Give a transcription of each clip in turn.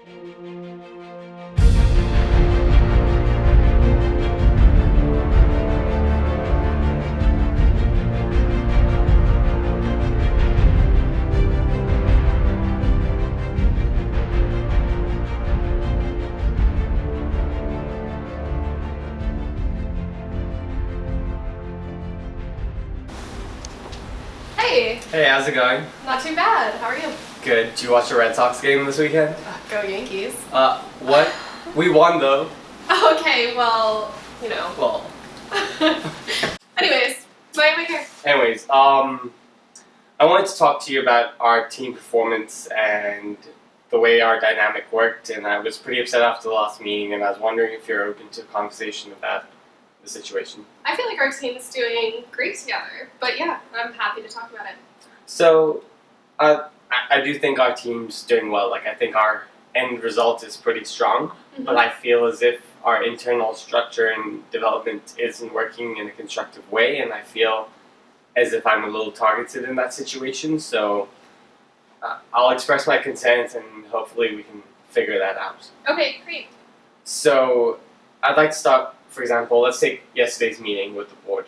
Hey! Hey, how's it going? Not too bad. How are you? Good. Did you watch the Red Sox game this weekend? Go Yankees. What? We won though. Okay, well, you know. Well. Anyways, why am I here? Anyways, I wanted to talk to you about our team performance and the way our dynamic worked, and I was pretty upset after the last meeting, and I was wondering if you're open to a conversation about the situation. I feel like our team's doing great together, but yeah, I'm happy to talk about it. So, I do think our team's doing well. Like, I think our end result is pretty strong, but I feel as if our internal structure and development isn't working in a constructive way, and I feel as if I'm a little targeted in that situation. So, I'll express my consent, and hopefully we can figure that out. Okay, great. So, I'd like to start, for example, let's take yesterday's meeting with the board.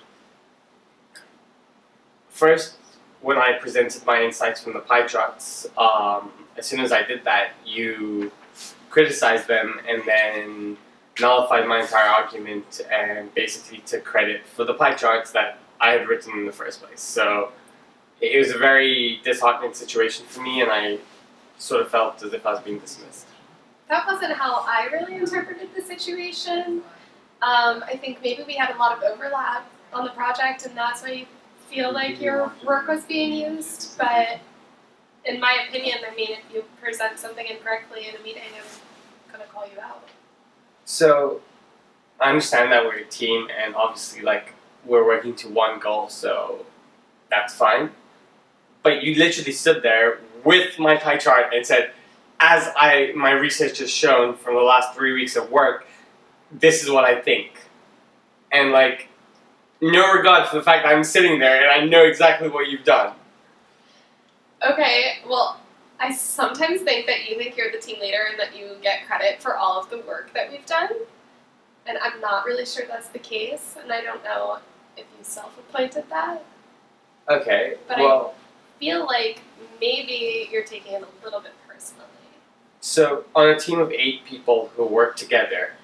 First, when I presented my insights from the pie charts, as soon as I did that, you criticized them and then nullified my entire argument and basically took credit for the pie charts that I had written in the first place. So it was a very disheartening situation for me, and I sort of felt as if I was being dismissed. That wasn't how I really interpreted the situation. I think maybe we had a lot of overlap on the project, and that's why you feel like your work was being used. But in my opinion, I mean, if you present something incorrectly in a meeting, I'm going to call you out. So I understand that we're a team, and obviously, like, we're working to one goal, so that's fine. But you literally stood there with my pie chart and said, my research has shown from the last 3 weeks of work, this is what I think. And, like, no regard for the fact that I'm sitting there and I know exactly what you've done. Okay, well, I sometimes think that you think you're the team leader and that you get credit for all of the work that we've done. And I'm not really sure that's the case, and I don't know if you self-appointed that. Okay, But well, I feel like maybe you're taking it a little bit personally. so on a team of 8 people who work together,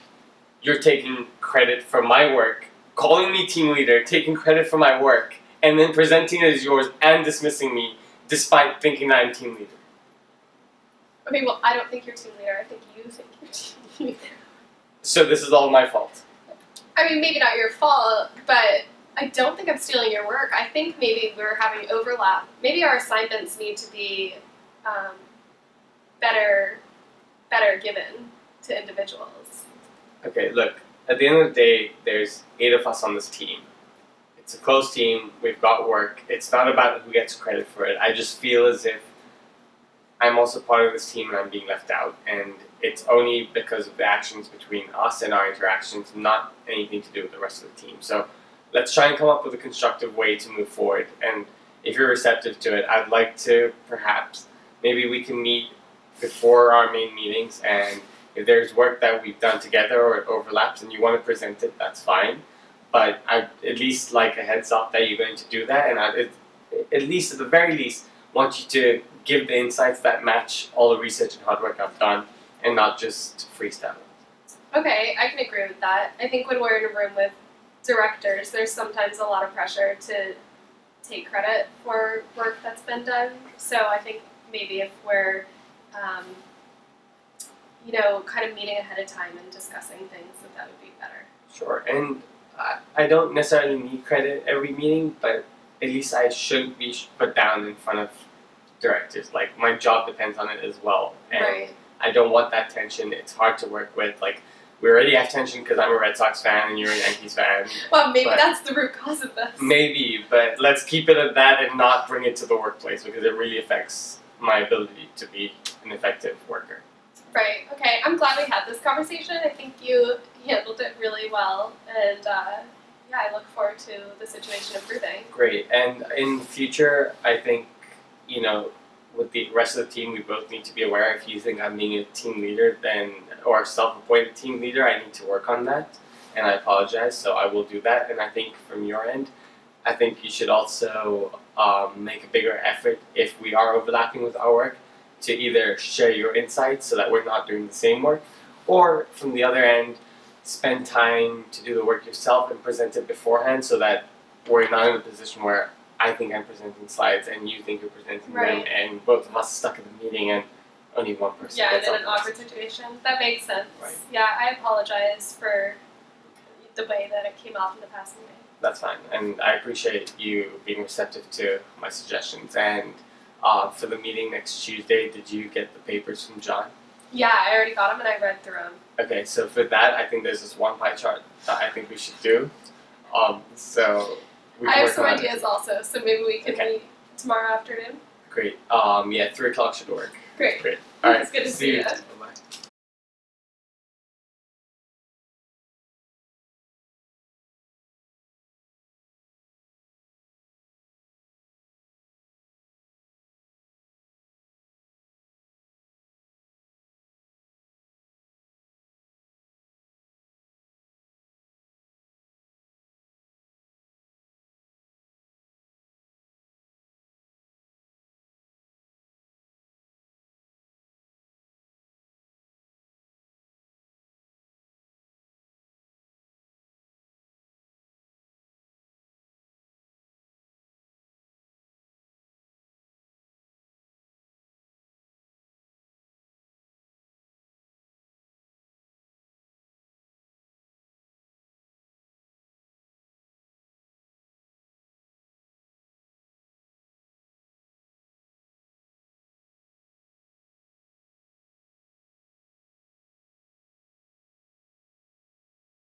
you're taking credit for my work, calling me team leader, taking credit for my work, and then presenting it as yours and dismissing me despite thinking that I'm team leader. Okay, well, I don't think you're team leader. I think you think you're team leader. So this is all my fault. I mean, maybe not your fault, but I don't think I'm stealing your work. I think maybe we're having overlap. Maybe our assignments need to be better given to individuals. Okay, look, at the end of the day, there's 8 of us on this team. It's a close team, we've got work. It's not about who gets credit for it. I just feel as if I'm also part of this team and I'm being left out. And it's only because of the actions between us and our interactions, not anything to do with the rest of the team. So let's try and come up with a constructive way to move forward. And if you're receptive to it, I'd like to perhaps, maybe we can meet before our main meetings, and if there's work that we've done together or it overlaps and you want to present it, that's fine. But I'd at least like a heads up that you're going to do that, and I'd at least, at the very least, want you to give the insights that match all the research and hard work I've done, and not just freestyle. Okay, I can agree with that. I think when we're in a room with directors, there's sometimes a lot of pressure to take credit for work that's been done. So I think maybe if we're kind of meeting ahead of time and discussing things, that would be better. Sure, and I don't necessarily need credit every meeting, but at least I shouldn't be put down in front of directors. Like, my job depends on it as well, and Right. I don't want that tension. It's hard to work with. Like, we already have tension because I'm a Red Sox fan and you're a Yankees fan. Well, maybe but that's the root cause of this. maybe, but let's keep it at that and not bring it to the workplace, because it really affects my ability to be an effective worker. Right. Okay. I'm glad we had this conversation. I think you handled it really well, and I look forward to the situation improving. Great. And in the future, I think, with the rest of the team, we both need to be aware. If you think I'm being a team leader, then or a self-appointed team leader, I need to work on that, and I apologize. So I will do that. And I think from your end, I think you should also make a bigger effort if we are overlapping with our work to either share your insights so that we're not doing the same work, or from the other end, spend time to do the work yourself and present it beforehand so that we're not in a position where I think I'm presenting slides and you think you're presenting them, Right. and both of us stuck in the meeting and only one person Yeah, and gets in up. an awkward situation. That makes sense. Right. Yeah, I apologize for the way that it came off in the past meeting. That's fine, and I appreciate you being receptive to my suggestions. And for the meeting next Tuesday, did you get the papers from John? Yeah, I already got them and I read through them. Okay, so for that, I think there's this one pie chart that I think we should do. So we I can have work some on ideas also, so maybe we can Okay. meet tomorrow afternoon. Great. Yeah, 3 o'clock should work. Great. All right. It's good to see you.